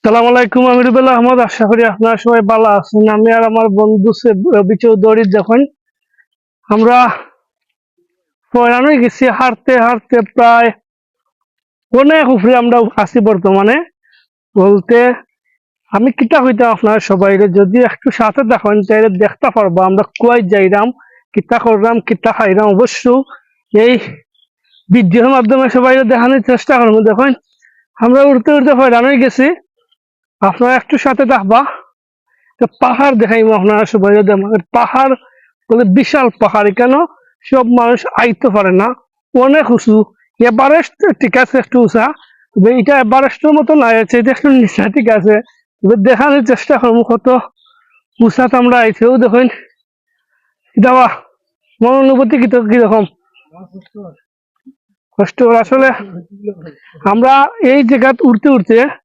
সালাম আলাইকুম, আমি রুবেল আহমদ। আশা করি আপনারা সবাই ভালো আছেন। আমি আর আমার বন্ধু রবি চৌধুরী যখন আমরা পয়রানো গেছি হাঁটতে হাঁটতে প্রায় অনেক উপরে আমরা আছি বর্তমানে বলতে। আমি কিতা হইতাম আপনার সবাই যদি একটু সাথে দেখেন তাহলে দেখতে পারবো আমরা কুয়াই যাইরাম, কিতা করলাম, কিতা খাইলাম। অবশ্য এই ভিডিওর মাধ্যমে সবাই দেখানোর চেষ্টা করবো। দেখেন আমরা উড়তে উড়তে পয়রানো গেছি, আপনারা একটু সাথে দেখবা। পাহাড় দেখাইবো আপনারা সবাই। পাহাড় বলে বিশাল পাহাড়, কেন সব মানুষ আইতে পারে না, অনেক উঁচু। এভারেস্ট ঠিক আছে একটু উঁচা, তবে এটা এভারেস্টের মতো না, আছে এটা একটু নিচা, ঠিক আছে। তবে দেখানোর চেষ্টা করবো কত উঁচাতে আমরা আইতেও। দেখুন দেওয়া মন অনুভূতি কিরকম কষ্ট আসলে। আমরা এই জায়গাত উঠতে উঠতে